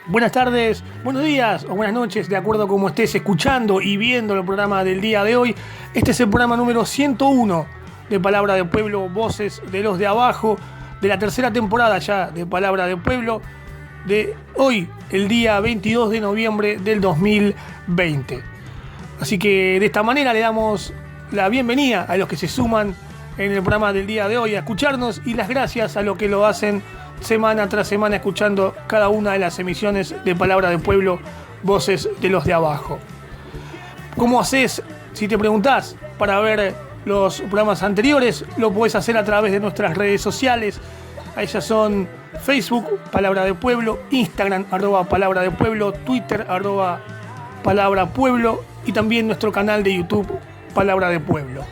Buenas tardes, buenos días o buenas noches, de acuerdo a cómo estés escuchando y viendo el programa del día de hoy. Este es el programa número 101 de Palabra de Pueblo, Voces de los de Abajo, de la tercera temporada ya de Palabra de Pueblo, de hoy, el día 22 de noviembre del 2020. Así que de esta manera le damos la bienvenida a los que se suman en el programa del día de hoy a escucharnos y las gracias a los que lo hacen semana tras semana escuchando cada una de las emisiones de Palabra de Pueblo, Voces de los de Abajo. ¿Cómo haces? Si te preguntás, para ver los programas anteriores, lo podés hacer a través de nuestras redes sociales. Ellas son Facebook, Palabra de Pueblo, Instagram, @Palabra de Pueblo, Twitter, @Palabra Pueblo y también nuestro canal de YouTube, Palabra de Pueblo.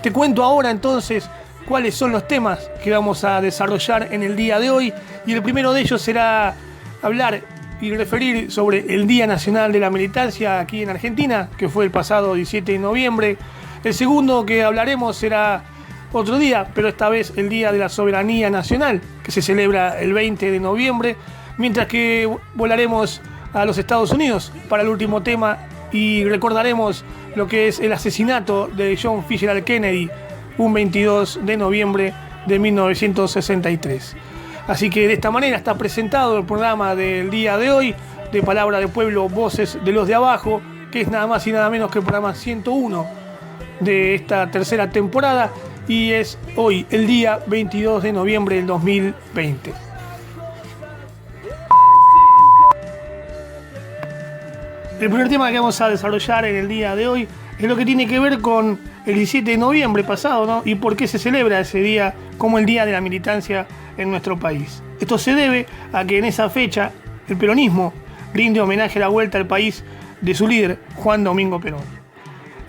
Te cuento ahora entonces cuáles son los temas que vamos a desarrollar en el día de hoy, y el primero de ellos será hablar y referir sobre el Día Nacional de la Militancia aquí en Argentina, que fue el pasado 17 de noviembre. El segundo que hablaremos será otro día, pero esta vez el Día de la Soberanía Nacional, que se celebra el 20 de noviembre, mientras que volaremos a los Estados Unidos para el último tema y recordaremos lo que es el asesinato de John Fitzgerald Kennedy, un 22 de noviembre de 1963. Así que de esta manera está presentado el programa del día de hoy de Palabra de Pueblo, Voces de los de Abajo, que es nada más y nada menos que el programa 101 de esta tercera temporada, y es hoy el día 22 de noviembre del 2020. El primer tema que vamos a desarrollar en el día de hoy es lo que tiene que ver con el 17 de noviembre pasado, ¿no? Y por qué se celebra ese día como el Día de la Militancia en nuestro país. Esto se debe a que en esa fecha el peronismo rinde homenaje a la vuelta al país de su líder, Juan Domingo Perón.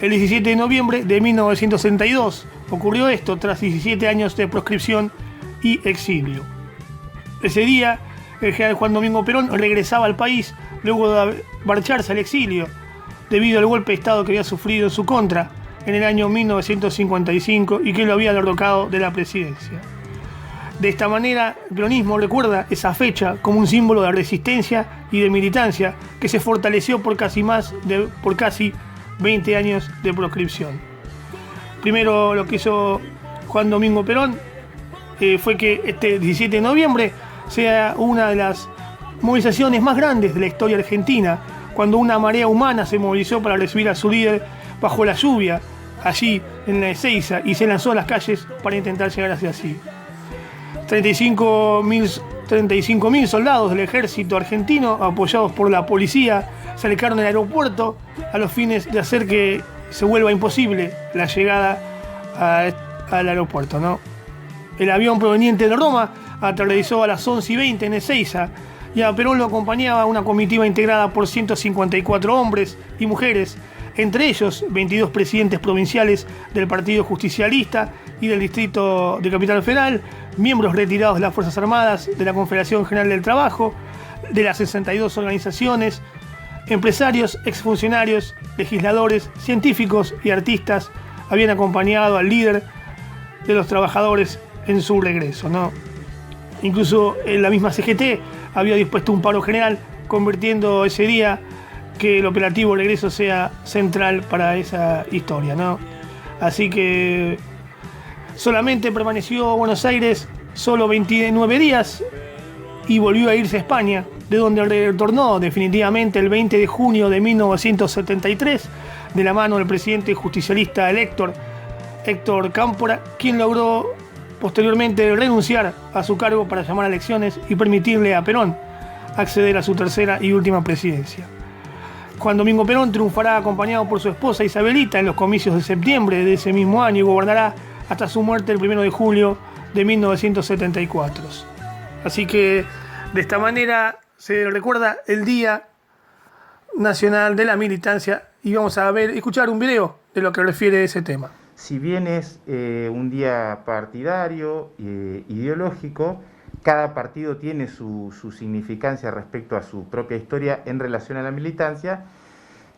El 17 de noviembre de 1962 ocurrió esto tras 17 años de proscripción y exilio. Ese día, el general Juan Domingo Perón regresaba al país luego de marcharse al exilio debido al golpe de Estado que había sufrido en su contra en el año 1955 y que lo había derrocado de la presidencia. De esta manera, el peronismo recuerda esa fecha como un símbolo de resistencia y de militancia que se fortaleció por casi 20 años de proscripción. Primero, lo que hizo Juan Domingo Perón fue que este 17 de noviembre sea una de las movilizaciones más grandes de la historia argentina, cuando una marea humana se movilizó para recibir a su líder bajo la lluvia, allí en la Ezeiza, y se lanzó a las calles para intentar llegar hacia allí. 35.000 soldados del ejército argentino, apoyados por la policía, se acercaron al aeropuerto a los fines de hacer que se vuelva imposible la llegada al aeropuerto, ¿no? El avión proveniente de Roma aterrizó a las 11:20 en Ezeiza, y a Perón lo acompañaba una comitiva integrada por 154 hombres y mujeres, entre ellos 22 presidentes provinciales del Partido Justicialista y del Distrito de Capital Federal, miembros retirados de las Fuerzas Armadas, de la Confederación General del Trabajo, de las 62 organizaciones, empresarios, exfuncionarios, legisladores, científicos y artistas habían acompañado al líder de los trabajadores en su regreso, ¿no? Incluso en la misma CGT había dispuesto un paro general, convirtiendo ese día que el operativo regreso sea central para esa historia, ¿no? Así que solamente permaneció Buenos Aires solo 29 días y volvió a irse a España, de donde retornó definitivamente el 20 de junio de 1973, de la mano del presidente justicialista electo Héctor Cámpora, quien logró posteriormente renunciar a su cargo para llamar a elecciones y permitirle a Perón acceder a su tercera y última presidencia. Juan Domingo Perón triunfará acompañado por su esposa Isabelita en los comicios de septiembre de ese mismo año y gobernará hasta su muerte el 1 de julio de 1974. Así que de esta manera se recuerda el Día Nacional de la Militancia, y vamos a escuchar un video de lo que refiere a ese tema. Si bien es un día partidario, ideológico, cada partido tiene su significancia respecto a su propia historia en relación a la militancia.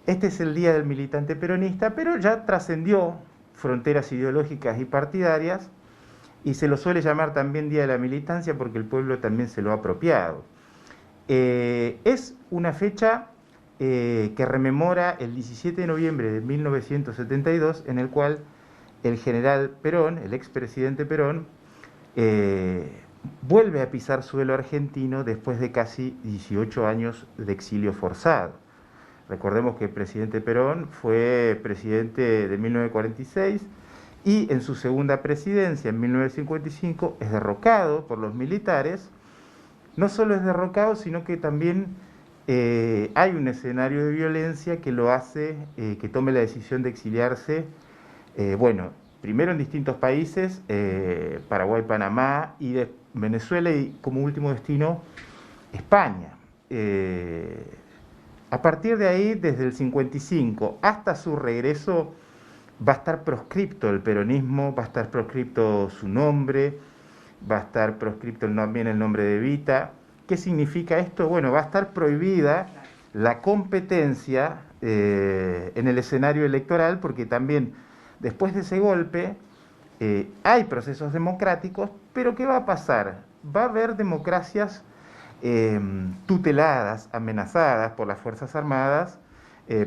Este es el Día del Militante Peronista, pero ya trascendió fronteras ideológicas y partidarias, y se lo suele llamar también Día de la Militancia porque el pueblo también se lo ha apropiado. Es una fecha que rememora el 17 de noviembre de 1972, en el cual el general Perón, el expresidente Perón, vuelve a pisar suelo argentino después de casi 18 años de exilio forzado. Recordemos que el presidente Perón fue presidente de 1946 y en su segunda presidencia, en 1955, es derrocado por los militares. No solo es derrocado, sino que también hay un escenario de violencia que lo hace que tome la decisión de exiliarse, primero en distintos países, Paraguay, Panamá y Venezuela, y como último destino, España. A partir de ahí, desde el 55 hasta su regreso, va a estar proscripto el peronismo, va a estar proscripto su nombre, va a estar proscripto también el nombre de Evita. ¿Qué significa esto? Bueno, va a estar prohibida la competencia en el escenario electoral, porque también después de ese golpe hay procesos democráticos, pero ¿qué va a pasar? Va a haber democracias tuteladas, amenazadas por las Fuerzas Armadas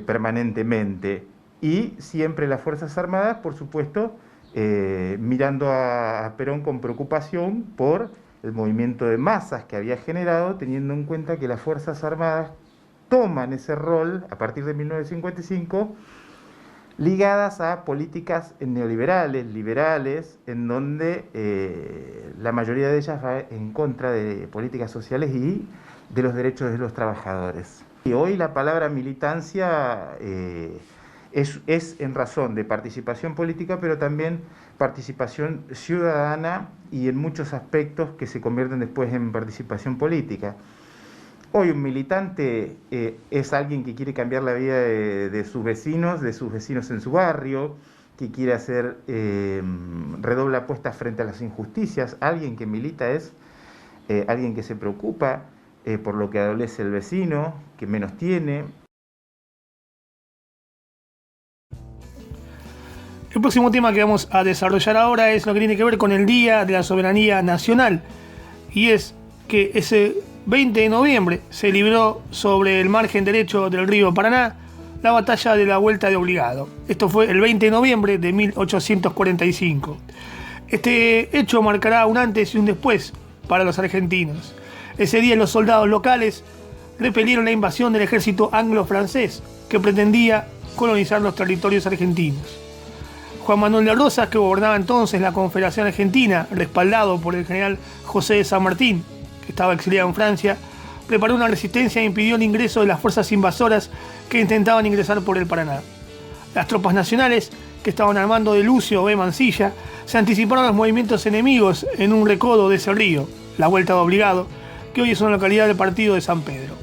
permanentemente, y siempre las Fuerzas Armadas, por supuesto, mirando a Perón con preocupación por el movimiento de masas que había generado, teniendo en cuenta que las Fuerzas Armadas toman ese rol a partir de 1955, ligadas a políticas neoliberales, liberales, en donde la mayoría de ellas va en contra de políticas sociales y de los derechos de los trabajadores. Y hoy la palabra militancia es en razón de participación política, pero también participación ciudadana y en muchos aspectos que se convierten después en participación política. Hoy un militante es alguien que quiere cambiar la vida de sus vecinos en su barrio, que quiere hacer, redobla apuestas frente a las injusticias. Alguien que milita es alguien que se preocupa por lo que adolece el vecino, que menos tiene. El próximo tema que vamos a desarrollar ahora es lo que tiene que ver con el Día de la Soberanía Nacional, y es que ese 20 de noviembre se libró sobre el margen derecho del río Paraná la batalla de la Vuelta de Obligado. Esto fue el 20 de noviembre de 1845. Este hecho marcará un antes y un después para los argentinos. Ese día los soldados locales repelieron la invasión del ejército anglo-francés que pretendía colonizar los territorios argentinos. Juan Manuel de Rosas, que gobernaba entonces la Confederación Argentina, respaldado por el general José de San Martín, que estaba exiliado en Francia, preparó una resistencia e impidió el ingreso de las fuerzas invasoras que intentaban ingresar por el Paraná. Las tropas nacionales, que estaban al mando de Lucio B. Mansilla, se anticiparon a los movimientos enemigos en un recodo de ese río, la Vuelta de Obligado, que hoy es una localidad del partido de San Pedro.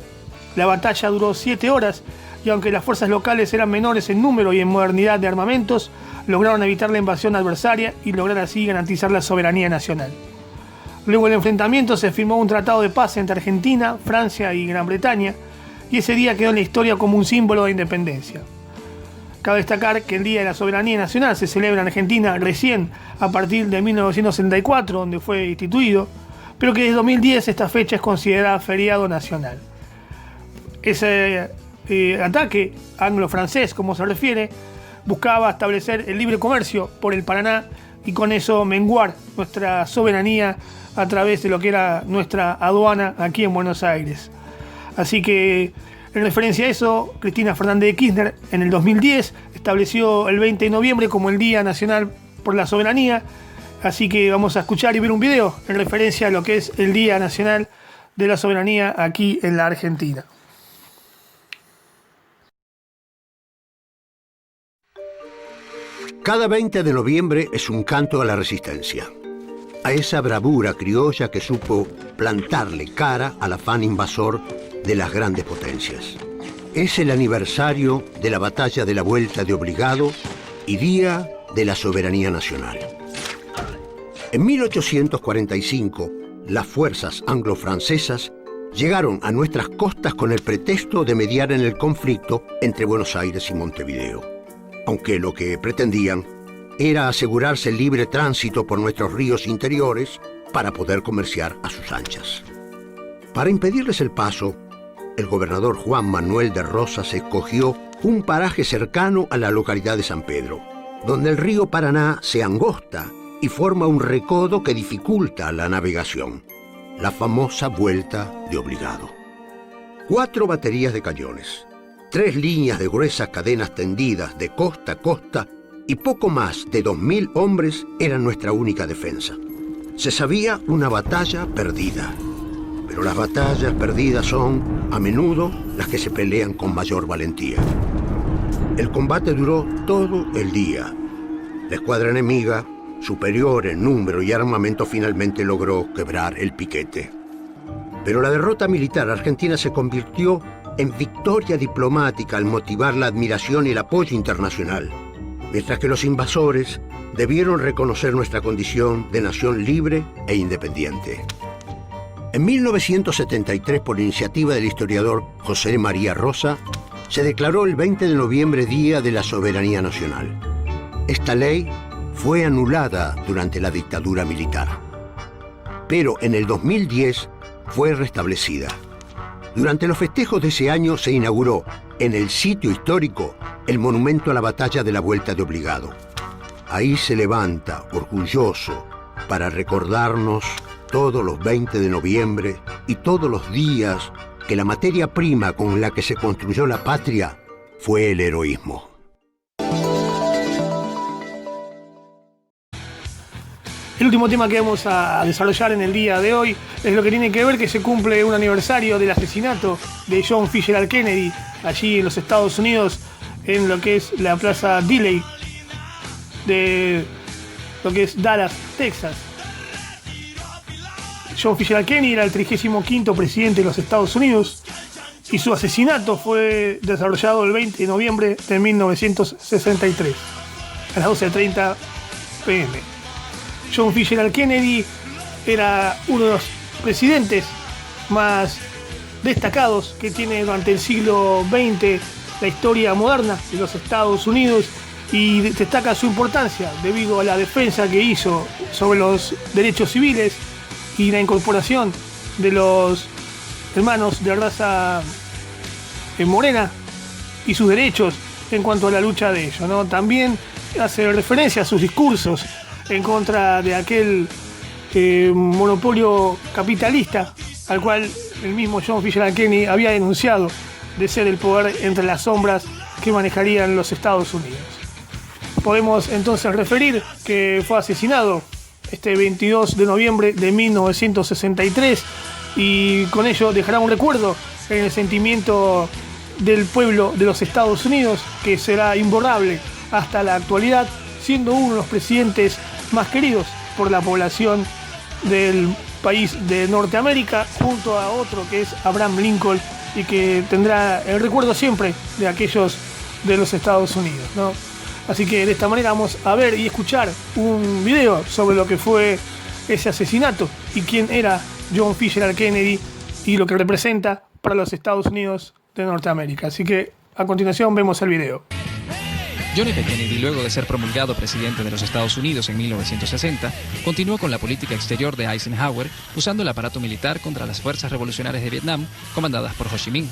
La batalla duró 7 horas y aunque las fuerzas locales eran menores en número y en modernidad de armamentos, lograron evitar la invasión adversaria y lograr así garantizar la soberanía nacional. Luego del enfrentamiento se firmó un tratado de paz entre Argentina, Francia y Gran Bretaña, y ese día quedó en la historia como un símbolo de independencia. Cabe destacar que el Día de la Soberanía Nacional se celebra en Argentina recién a partir de 1964, donde fue instituido, pero que desde 2010 esta fecha es considerada feriado nacional. Ese ataque anglo-francés, como se refiere, buscaba establecer el libre comercio por el Paraná y con eso menguar nuestra soberanía a través de lo que era nuestra aduana aquí en Buenos Aires. Así que, en referencia a eso, Cristina Fernández de Kirchner en el 2010 estableció el 20 de noviembre como el Día Nacional por la Soberanía. Así que vamos a escuchar y ver un video en referencia a lo que es el Día Nacional de la Soberanía aquí en la Argentina. Cada 20 de noviembre es un canto a la resistencia, a esa bravura criolla que supo plantarle cara al afán invasor de las grandes potencias. Es el aniversario de la batalla de la Vuelta de Obligado y Día de la Soberanía Nacional. En 1845, las fuerzas anglo-francesas llegaron a nuestras costas con el pretexto de mediar en el conflicto entre Buenos Aires y Montevideo, aunque lo que pretendían era asegurarse el libre tránsito por nuestros ríos interiores para poder comerciar a sus anchas. Para impedirles el paso, el gobernador Juan Manuel de Rosas escogió un paraje cercano a la localidad de San Pedro, donde el río Paraná se angosta y forma un recodo que dificulta la navegación, la famosa Vuelta de Obligado. 4 baterías de cañones, 3 líneas de gruesas cadenas tendidas de costa a costa y poco más de 2.000 hombres eran nuestra única defensa. Se sabía una batalla perdida, pero las batallas perdidas son, a menudo, las que se pelean con mayor valentía. El combate duró todo el día. La escuadra enemiga, superior en número y armamento, finalmente logró quebrar el piquete. Pero la derrota militar argentina se convirtió en victoria diplomática al motivar la admiración y el apoyo internacional, mientras que los invasores debieron reconocer nuestra condición de nación libre e independiente. En 1973, por iniciativa del historiador José María Rosa, se declaró el 20 de noviembre Día de la Soberanía Nacional. Esta ley fue anulada durante la dictadura militar, pero en el 2010 fue restablecida. Durante los festejos de ese año se inauguró en el sitio histórico el monumento a la batalla de la Vuelta de Obligado. Ahí se levanta, orgulloso, para recordarnos todos los 20 de noviembre y todos los días que la materia prima con la que se construyó la patria fue el heroísmo. El último tema que vamos a desarrollar en el día de hoy es lo que tiene que ver que se cumple un aniversario del asesinato de John Fitzgerald Kennedy allí en los Estados Unidos, en lo que es la Plaza Dealey de lo que es Dallas, Texas. John Fitzgerald Kennedy era el 35º presidente de los Estados Unidos y su asesinato fue desarrollado el 20 de noviembre de 1963 a las 12:30 p.m. John Fitzgerald Kennedy era uno de los presidentes más destacados que tiene durante el siglo XX la historia moderna de los Estados Unidos, y destaca su importancia debido a la defensa que hizo sobre los derechos civiles y la incorporación de los hermanos de raza morena y sus derechos en cuanto a la lucha de ellos, ¿no? También hace referencia a sus discursos en contra de aquel monopolio capitalista al cual el mismo John Fitzgerald Kennedy había denunciado de ser el poder entre las sombras que manejarían los Estados Unidos. Podemos entonces referir que fue asesinado este 22 de noviembre de 1963 y con ello dejará un recuerdo en el sentimiento del pueblo de los Estados Unidos que será imborrable hasta la actualidad, siendo uno de los presidentes más queridos por la población del país de Norteamérica, junto a otro que es Abraham Lincoln, y que tendrá el recuerdo siempre de aquellos de los Estados Unidos, ¿no? Así que de esta manera vamos a ver y escuchar un video sobre lo que fue ese asesinato y quién era John Fitzgerald Kennedy y lo que representa para los Estados Unidos de Norteamérica. Así que a continuación vemos el video. John F. Kennedy, luego de ser promulgado presidente de los Estados Unidos en 1960, continuó con la política exterior de Eisenhower, usando el aparato militar contra las fuerzas revolucionarias de Vietnam, comandadas por Ho Chi Minh.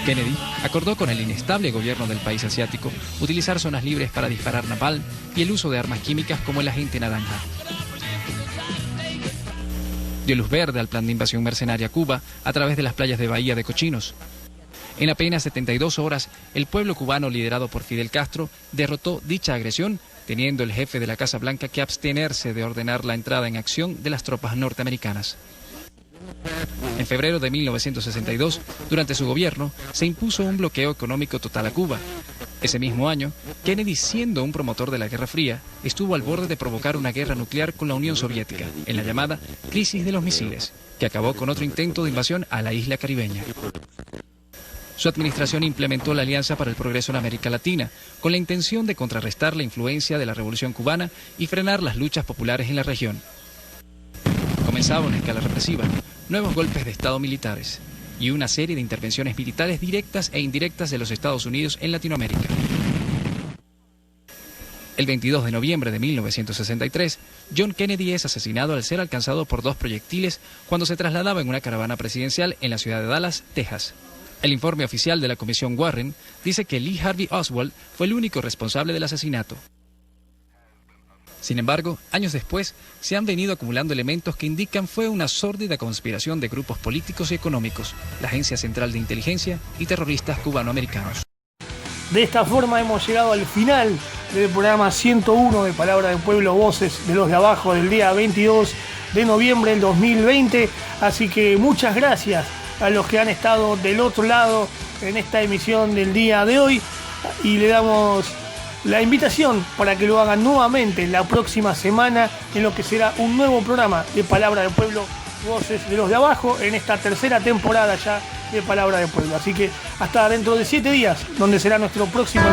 Kennedy acordó con el inestable gobierno del país asiático utilizar zonas libres para disparar napalm y el uso de armas químicas como el agente naranja. Dio luz verde al plan de invasión mercenaria a Cuba a través de las playas de Bahía de Cochinos. En apenas 72 horas, el pueblo cubano liderado por Fidel Castro derrotó dicha agresión, teniendo el jefe de la Casa Blanca que abstenerse de ordenar la entrada en acción de las tropas norteamericanas. En febrero de 1962, durante su gobierno, se impuso un bloqueo económico total a Cuba. Ese mismo año, Kennedy, siendo un promotor de la Guerra Fría, estuvo al borde de provocar una guerra nuclear con la Unión Soviética, en la llamada Crisis de los Misiles, que acabó con otro intento de invasión a la isla caribeña. Su administración implementó la Alianza para el Progreso en América Latina, con la intención de contrarrestar la influencia de la Revolución Cubana y frenar las luchas populares en la región. Comenzaba una escala represiva, nuevos golpes de Estado militares y una serie de intervenciones militares directas e indirectas de los Estados Unidos en Latinoamérica. El 22 de noviembre de 1963, John Kennedy es asesinado al ser alcanzado por 2 proyectiles cuando se trasladaba en una caravana presidencial en la ciudad de Dallas, Texas. El informe oficial de la Comisión Warren dice que Lee Harvey Oswald fue el único responsable del asesinato. Sin embargo, años después, se han venido acumulando elementos que indican fue una sórdida conspiración de grupos políticos y económicos, la Agencia Central de Inteligencia y terroristas cubanoamericanos. De esta forma hemos llegado al final del programa 101 de Palabra del Pueblo, Voces de los de Abajo, del día 22 de noviembre del 2020. Así que muchas gracias a los que han estado del otro lado en esta emisión del día de hoy. Y le damos la invitación para que lo hagan nuevamente la próxima semana en lo que será un nuevo programa de Palabra del Pueblo, Voces de los de Abajo, en esta tercera temporada ya de Palabra del Pueblo. Así que hasta dentro de 7 días, donde será nuestro próximo...